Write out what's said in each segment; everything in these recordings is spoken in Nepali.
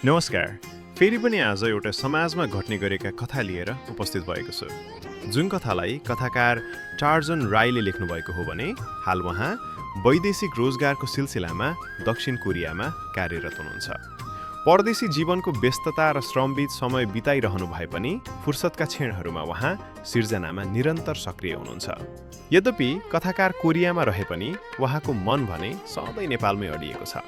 नमस्कार। फेरि पनि आज एउटा समाजमा घट्ने गरेका कथा लिएर उपस्थित भएको छु। जुन कथालाई कथाकार टार्जन राईले लेख्नुभएको हो भने हाल उहाँ वैदेशिक रोजगारको सिलसिलामा दक्षिण कोरियामा कार्यरत हुनुहुन्छ। परदेशी जीवनको व्यस्तता र श्रमबीच समय बिताइरहनु भए पनि फुर्सदका क्षणहरूमा उहाँ सिर्जनामा निरन्तर सक्रिय हुनुहुन्छ। यद्यपि कथाकार कोरियामा रहे पनि उहाँको मन भने सधैँ नेपालमै अडिएको छ।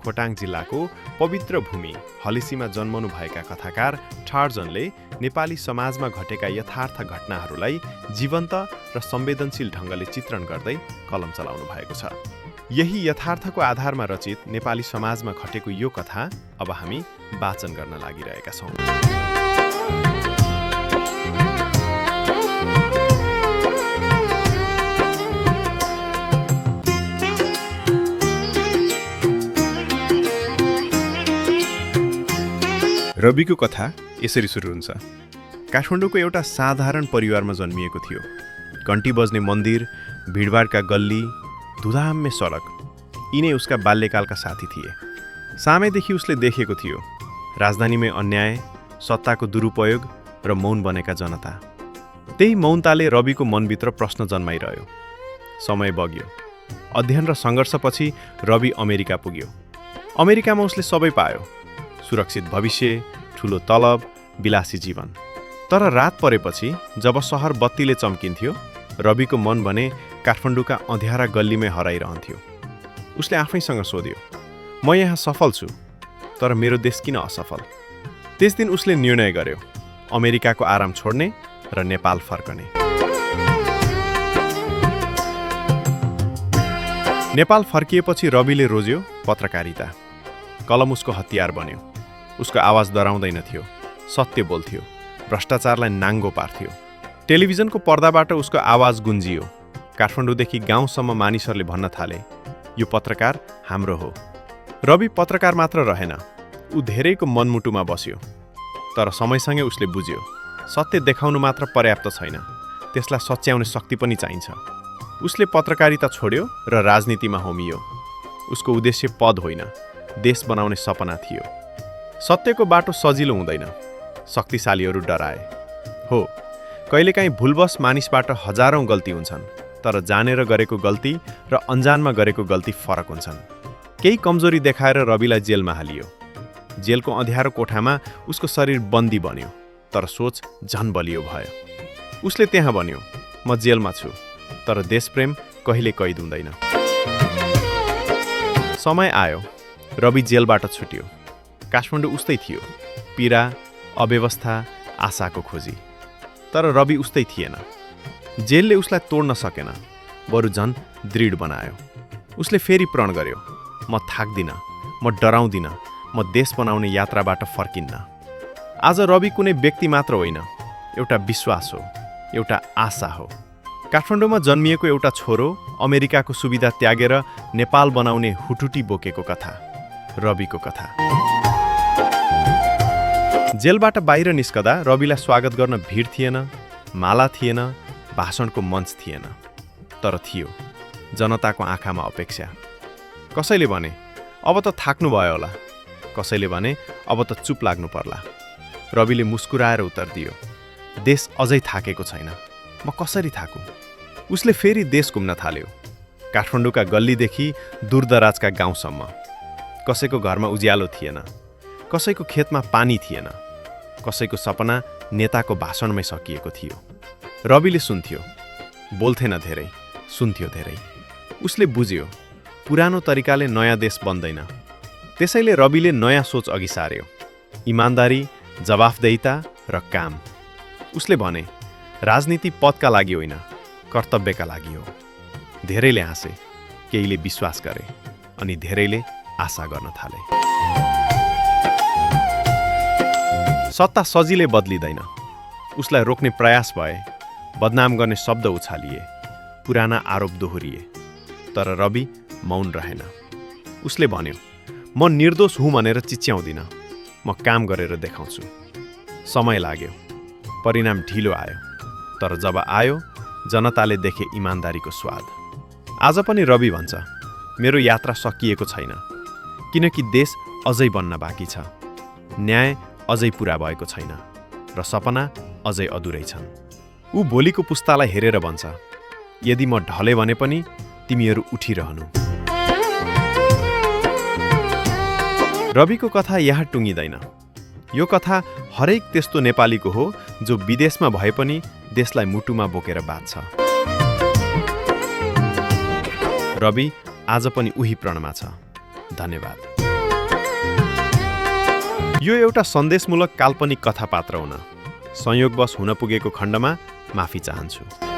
खोटाङ जिल्लाको पवित्र भूमि हलिसीमा जन्मनु भएका कथाकार टार्जनले नेपाली समाजमा घटेका यथार्थ घटनाहरूलाई जीवन्त र संवेदनशील ढङ्गले चित्रण गर्दै कलम चलाउनु भएको छ। यही यथार्थको आधारमा रचित नेपाली समाजमा घटेको यो कथा अब हामी वाचन गर्न लागिरहेका छौँ। रविको कथा यसरी सुरु हुन्छ। काठमाडौँको एउटा साधारण परिवारमा जन्मिएको थियो। घन्टी बज्ने मन्दिर, भिडभाडका गल्ली, धुधाम्य सडक यिनै उसका बाल्यकालका साथी थिए। सामैदेखि उसले देखेको थियो राजधानीमै अन्याय, सत्ताको दुरुपयोग र मौन बनेका जनता। त्यही मौनताले रविको मनभित्र प्रश्न जन्माइरह्यो। समय बग्यो। अध्ययन र सङ्घर्षपछि रवि अमेरिका पुग्यो। अमेरिकामा उसले सबै पायो, सुरक्षित भविष्य, ठुलो तलब, विलासी जीवन। तर रात परेपछि जब सहर बत्तीले चम्किन्थ्यो, रविको मन भने काठमाडौँका अँध्यारा गल्लीमै हराइरहन्थ्यो। उसले आफैसँग सोध्यो, म यहाँ सफल छु, तर मेरो देश किन असफल? त्यस दिन उसले निर्णय गर्यो, अमेरिकाको आराम छोड्ने र नेपाल फर्कने। नेपाल फर्किएपछि रविले रोज्यो पत्रकारिता। कलम उसको हतियार बन्यो। उसको आवाज डराउँदैन थियो, सत्य बोल्थ्यो, भ्रष्टाचारलाई नाङ्गो पार्थ्यो। टेलिभिजनको पर्दाबाट उसको आवाज गुन्जियो। काठमाडौँदेखि गाउँसम्म मानिसहरूले भन्न थाले, यो पत्रकार हाम्रो हो। रवि पत्रकार मात्र रहेन, ऊ धेरैको मनमुटुमा बस्यो। तर समयसँगै उसले बुझ्यो, सत्य देखाउनु मात्र पर्याप्त छैन, त्यसलाई सच्याउने शक्ति पनि चाहिन्छ। उसले पत्रकारिता छोड्यो र राजनीतिमा होमियो। उसको उद्देश्य पद होइन, देश बनाउने सपना थियो। सत्यको बाटो सजिलो हुँदैन, शक्तिशालीहरू डराए। हो, कहिलेकाहीँ भुलवश मानिसबाट हजारौं गल्ती हुन्छन्, तर जानेर गरेको गल्ती र अन्जानमा गरेको गल्ती फरक हुन्छन्। केही कमजोरी देखाएर रविलाई जेलमा हालियो। जेलको अँध्यारो कोठामा उसको शरीर बन्दी बन्यो, तर सोच झन बलियो भयो। उसले त्यहाँ भन्यो, म जेलमा छु, तर देशप्रेम कहिले कैद हुँदैन। समय आयो, रवि जेलबाट छुट्यो। काठमाडौँ उस्तै थियो, पीडा, अव्यवस्था, आशाको खोजी। तर रवि उस्तै थिएन। जेलले उसलाई तोड्न सकेन, बरु झन् दृढ बनायो। उसले फेरि प्रण गर्यो, म थाक्दिनँ, म डराउँदिनँ, म देश बनाउने यात्राबाट फर्किन्न। आज रवि कुनै व्यक्ति मात्र होइन, एउटा विश्वास हो, एउटा आशा हो। काठमाडौँमा जन्मिएको एउटा छोरो अमेरिकाको सुविधा त्यागेर नेपाल बनाउने हुटुटी बोकेको कथा, रविको कथा। जेलबाट बाहिर निस्कदा रविलाई स्वागत गर्न भिड थिएन, माला थिएन, भाषणको मञ्च थिएन। तर थियो जनताको आँखामा अपेक्षा। कसैले भने, अब त थाक्नु भयो होला। कसैले भने, अब त चुप लाग्नु पर्ला। रविले मुस्कुराएर उत्तर दियो, देश अझै थाकेको छैन, म कसरी थाकु? उसले फेरि देश घुम्न थाल्यो। काठमाडौँका गल्लीदेखि दूरदराजका गाउँसम्म। कसैको घरमा उज्यालो थिएन, कसैको खेतमा पानी थिएन, कसैको सपना नेताको भाषणमै सकिएको थियो। रविले सुन्थ्यो, बोल्थेन धेरै, सुन्थ्यो धेरै। उसले बुझ्यो, पुरानो तरिकाले नयाँ देश बन्दैन। त्यसैले रविले नयाँ सोच अघि सार्यो, इमान्दारी, जवाफदेहिता र काम। उसले भने, राजनीति पदका लागि होइन, कर्तव्यका लागि हो। धेरैले हाँसे, केहीले विश्वास गरे, अनि धेरैले आशा गर्न थाले। सत्ता सजिलै बदलिँदैन। उसलाई रोक्ने प्रयास भए, बदनाम गर्ने शब्द उछालिए, पुराना आरोप दोहोरिए। तर रवि मौन रहेन। उसले भन्यो, म निर्दोष हुँ भनेर चिच्याउँदिनँ, म काम गरेर देखाउँछु। समय लाग्यो, परिणाम ढिलो आयो, तर जब आयो जनताले देखे इमान्दारीको स्वाद। आज पनि रवि भन्छ, मेरो यात्रा सकिएको छैन, किनकि देश अझै बन्न बाँकी छ। न्याय अझै पुरा भएको छैन र सपना अझै अधुरै छन्। ऊ भोलिको पुस्तालाई हेरेर भन्छ, यदि म ढले भने पनि तिमीहरू उठिरहनु। रविको कथा यहाँ टुङ्गिँदैन। यो कथा हरेक त्यस्तो नेपालीको हो जो विदेशमा भए पनि देशलाई मुटुमा बोकेर बाँच्छ। रवि आज पनि उही प्रणमा छ। धन्यवाद। यो एउटा सन्देशमूलक काल्पनिक कथा पात्र हुन संयोगवश हुन पुगेको खण्डमा माफी चाहन्छु।